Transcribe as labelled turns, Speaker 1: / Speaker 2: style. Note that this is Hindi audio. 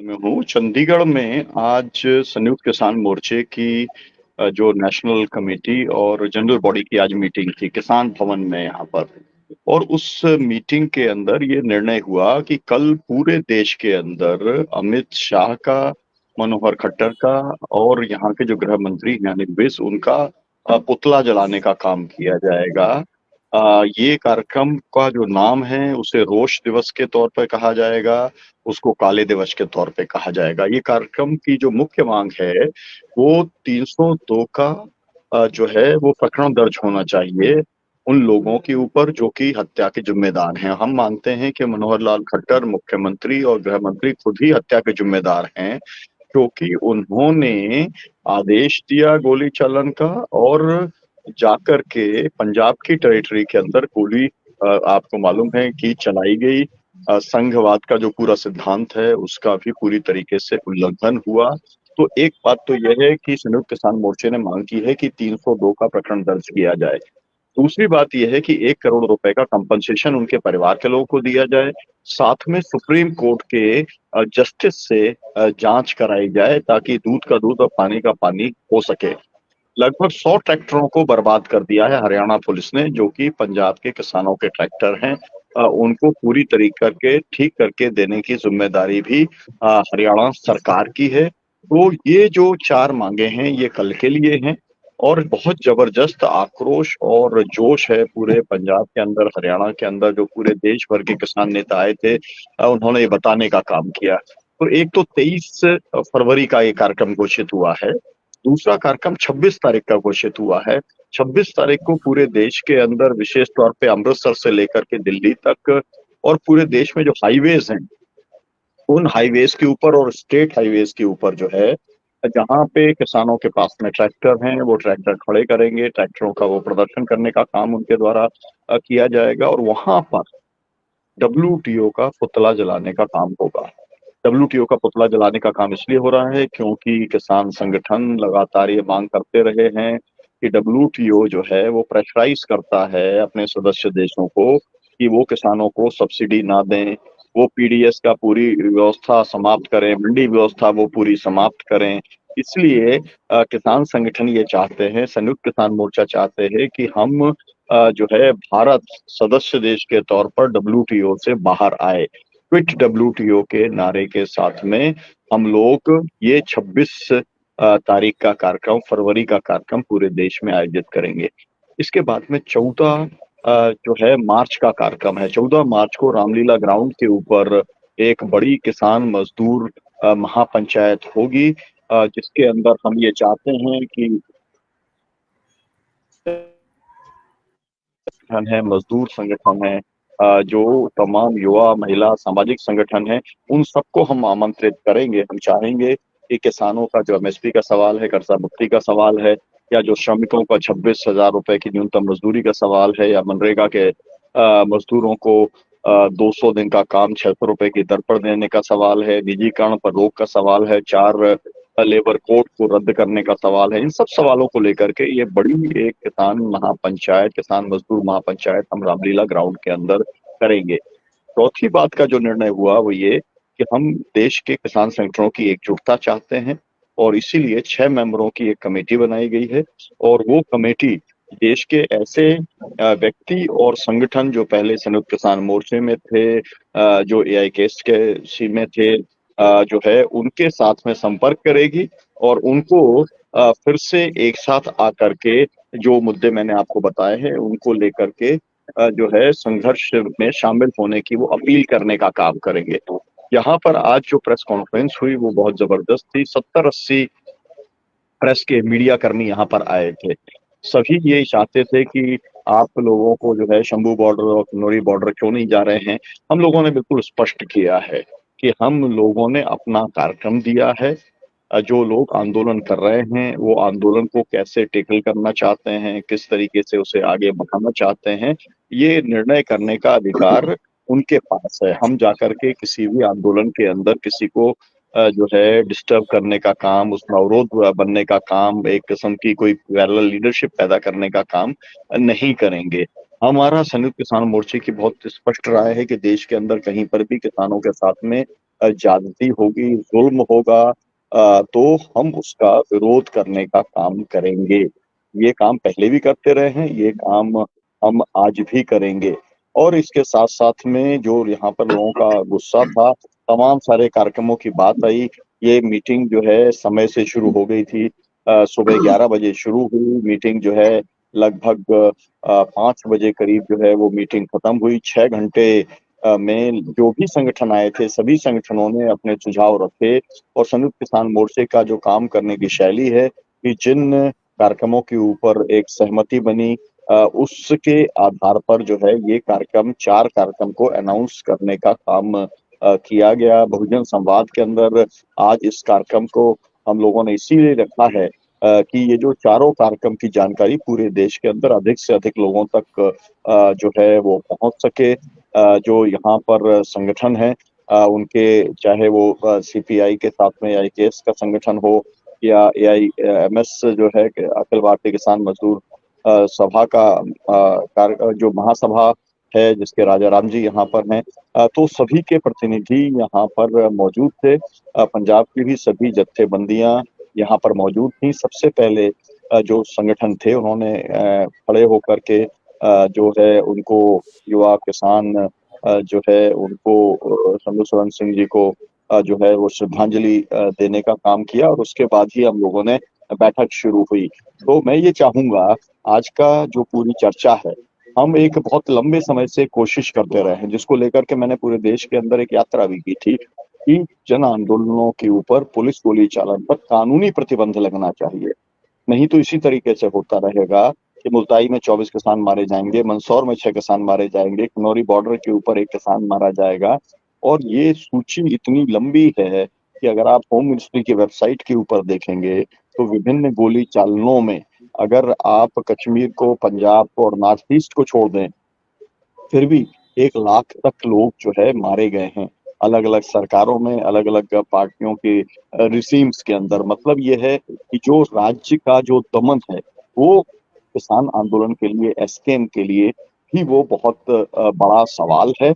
Speaker 1: में हूँ। चंडीगढ़ में आज संयुक्त किसान मोर्चे की जो नेशनल कमेटी और जनरल बॉडी की आज मीटिंग थी किसान भवन में यहाँ पर। और उस मीटिंग के अंदर ये निर्णय हुआ कि कल पूरे देश के अंदर अमित शाह का, मनोहर खट्टर का और यहाँ के जो गृह मंत्री हैं अनिल विज, उनका पुतला जलाने का काम किया जाएगा। ये कार्यक्रम का जो नाम है उसे रोष दिवस के तौर पर कहा जाएगा, उसको काले दिवस के तौर पे कहा जाएगा। ये कार्यक्रम की जो मुख्य मांग है वो 302 का जो है वो प्रकरण दर्ज होना चाहिए उन लोगों के ऊपर जो कि हत्या के जिम्मेदार हैं। हम मानते हैं कि मनोहर लाल खट्टर मुख्यमंत्री और गृह मंत्री खुद ही हत्या के जिम्मेदार हैं, क्योंकि उन्होंने आदेश दिया गोली चलन का और जाकर के पंजाब की टेरिटरी के अंदर गोली आपको मालूम है कि चलाई गई। संघवाद का जो पूरा सिद्धांत है उसका भी पूरी तरीके से उल्लंघन हुआ। तो एक बात तो यह है कि संयुक्त किसान मोर्चे ने मांग की है कि 302 का प्रकरण दर्ज किया जाए। दूसरी बात यह है कि 1 करोड़ रुपए का कंपनसेशन उनके परिवार के लोगों को दिया जाए। साथ में सुप्रीम कोर्ट के जस्टिस से जांच कराई जाए ताकि दूध का दूध और पानी का पानी हो सके। लगभग 100 ट्रैक्टरों को बर्बाद कर दिया है हरियाणा पुलिस ने, जो कि पंजाब के किसानों के ट्रैक्टर हैं। उनको पूरी तरीके के ठीक करके देने की जिम्मेदारी भी हरियाणा सरकार की है। तो ये जो 4 मांगे हैं ये कल के लिए हैं और बहुत जबरदस्त आक्रोश और जोश है पूरे पंजाब के अंदर, हरियाणा के अंदर। जो पूरे देश भर के किसान नेता आए थे, उन्होंने ये बताने का काम किया। तो एक तो 23 फरवरी का ये कार्यक्रम घोषित हुआ है। दूसरा कार्यक्रम 26 तारीख का घोषित हुआ है। 26 तारीख को पूरे देश के अंदर, विशेष तौर पे अमृतसर से लेकर के दिल्ली तक और पूरे देश में जो हाईवेज हैं, उन हाईवेज के ऊपर और स्टेट हाईवेज के ऊपर जो है, जहां पे किसानों के पास में ट्रैक्टर हैं, वो ट्रैक्टर खड़े करेंगे। ट्रैक्टरों का वो प्रदर्शन करने का काम उनके द्वारा किया जाएगा और वहां पर डब्ल्यूटीओ का पुतला जलाने का काम होगा। डब्ल्यूटीओ का पुतला जलाने का काम इसलिए हो रहा है क्योंकि किसान संगठन लगातार ये मांग करते रहे हैं कि डब्ल्यूटीओ जो है वो प्रेशराइज करता है अपने सदस्य देशों को कि वो किसानों को सब्सिडी ना दें, वो पीडीएस का पूरी व्यवस्था समाप्त करें, मंडी व्यवस्था वो पूरी समाप्त करें। इसलिए किसान संगठन ये चाहते हैं, संयुक्त किसान मोर्चा चाहते हैं कि हम जो है भारत सदस्य देश के तौर पर डब्ल्यूटीओ से बाहर आए। क्विट डब्ल्यूटीओ के नारे के साथ में हम लोग ये 26 तारीख का कार्यक्रम, फरवरी का कार्यक्रम पूरे देश में आयोजित करेंगे। इसके बाद में 14 जो है मार्च का कार्यक्रम है। 14 मार्च को रामलीला ग्राउंड के ऊपर एक बड़ी किसान मजदूर महापंचायत होगी, जिसके अंदर हम ये चाहते हैं कि संगठन है, मजदूर संगठन है, जो तमाम युवा महिला सामाजिक संगठन है, उन सबको हम आमंत्रित करेंगे। हम चाहेंगे कि किसानों का जो एमएसपी का सवाल है, कर्जा मुक्ति का सवाल है, या जो श्रमिकों का 26,000 रुपए की न्यूनतम मजदूरी का सवाल है, या मनरेगा के मजदूरों को 200 दिन का काम 600 रुपए की दर पर देने का सवाल है, निजीकरण पर रोक का सवाल है, 4 लेबर कोड को रद्द करने का सवाल है। इन सब सवालों को लेकर के ये बड़ी एक किसान महापंचायत, किसान मजदूर महापंचायत हम रामलीला ग्राउंड के अंदर करेंगे। चौथी बात का जो निर्णय हुआ वो ये कि हम देश के किसान संगठनों की एकजुटता चाहते हैं और इसीलिए 6 मेंबरों की एक कमेटी बनाई गई है। और वो कमेटी देश के ऐसे व्यक्ति और संगठन जो पहले संयुक्त किसान मोर्चे में थे, जो एआईकेएस के सी में थे, जो है उनके साथ में संपर्क करेगी और उनको फिर से एक साथ आकर के जो मुद्दे मैंने आपको बताए हैं उनको लेकर के जो है संघर्ष में शामिल होने की वो अपील करने का काम करेंगे। तो यहाँ पर आज जो प्रेस कॉन्फ्रेंस हुई वो बहुत जबरदस्त थी। 70-80 प्रेस के मीडिया कर्मी यहाँ पर आए थे। सभी ये चाहते थे कि आप लोगों को जो है शंभू बॉर्डर और किन्नौरी बॉर्डर क्यों नहीं जा रहे हैं। हम लोगों ने बिल्कुल स्पष्ट किया है कि हम लोगों ने अपना कार्यक्रम दिया है। जो लोग आंदोलन कर रहे हैं वो आंदोलन को कैसे टेकल करना चाहते हैं, किस तरीके से उसे आगे बढ़ाना चाहते हैं, ये निर्णय करने का अधिकार उनके पास है। हम जाकर के किसी भी आंदोलन के अंदर किसी को जो है डिस्टर्ब करने का काम, उसमें अवरोध बनने का काम, एक किस्म की कोई पैरेलल लीडरशिप पैदा करने का काम नहीं करेंगे। हमारा संयुक्त किसान मोर्चे की बहुत स्पष्ट राय है कि देश के अंदर कहीं पर भी किसानों के साथ में ज्यादती होगी, जुल्म होगा, तो हम उसका विरोध करने का काम करेंगे। ये काम पहले भी करते रहे हैं, ये काम हम आज भी करेंगे। और इसके साथ-साथ में जो यहाँ पर लोगों का गुस्सा था, तमाम सारे कार्यक्रमों की बात आई। ये मीटिंग जो है समय से शुरू हो गई थी। सुबह 11 बजे शुरू हुई मीटिंग जो है, लगभग 5 बजे करीब जो है वो मीटिंग खत्म हुई। 6 घंटे में जो भी संगठन आए थे, सभी संगठनों ने अपने सुझाव रखे और संयुक्त किसान मोर्चे का जो काम करने की शैली है कि जिन कार्यक्रमों के ऊपर एक सहमति बनी, उसके आधार पर जो है ये कार्यक्रम 4 कार्यक्रम को अनाउंस करने का काम किया गया। बहुजन संवाद के अंदर आज इस कार्यक्रम को हम लोगों ने इसीलिए रखा है कि ये जो चारों कार्यक्रम की जानकारी पूरे देश के अंदर अधिक से अधिक लोगों तक जो है वो पहुँच सके। जो यहाँ पर संगठन है, उनके चाहे वो सीपीआई के साथ में आईकेएस का संगठन हो या एआईएमएस जो है कि अखिल भारतीय किसान मजदूर सभा का जो महासभा है जिसके राजा राम जी यहाँ पर हैं, तो सभी के प्रतिनिधि यहाँ पर मौजूद थे। पंजाब की भी सभी जत्थेबंदियाँ यहाँ पर मौजूद थी। सबसे पहले जो संगठन थे उन्होंने खड़े होकर के जो है उनको युवा किसान जो है उनको शंभू स्वर्ण सिंह जी को जो है वो श्रद्धांजलि देने का काम किया और उसके बाद ही हम लोगों ने बैठक शुरू हुई। तो मैं ये चाहूँगा आज का जो पूरी चर्चा है, हम एक बहुत लंबे समय से कोशिश करते रहे हैं, जिसको लेकर के मैंने पूरे देश के अंदर एक यात्रा भी की थी कि जन आंदोलनों के ऊपर पुलिस गोली चालन पर कानूनी प्रतिबंध लगना चाहिए। नहीं तो इसी तरीके से होता रहेगा कि मुल्ताई में 24 किसान मारे जाएँगे, मंदसौर में 6 किसान मारे जाएँगे, किन्नौरी बॉर्डर के ऊपर 1 किसान मारा जाएगा और ये सूची इतनी लंबी है कि अगर आप होम मिनिस्ट्री की वेबसाइट के ऊपर देखेंगे, तो विभिन्न गोली चालनों में अगर आप कश्मीर को, पंजाब को और नॉर्थ ईस्ट को छोड़ दें, फिर भी 1 लाख तक लोग जो है मारे गए हैं। अलग-अलग सरकारों में, अलग-अलग पार्टियों के रिजीम्स के अंदर। मतलब ये है कि जो राज्य का जो दमन है, वो किसान आंदोलन के लिए, एसकेएम के लिए भी वो बहुत बड़ा सवाल है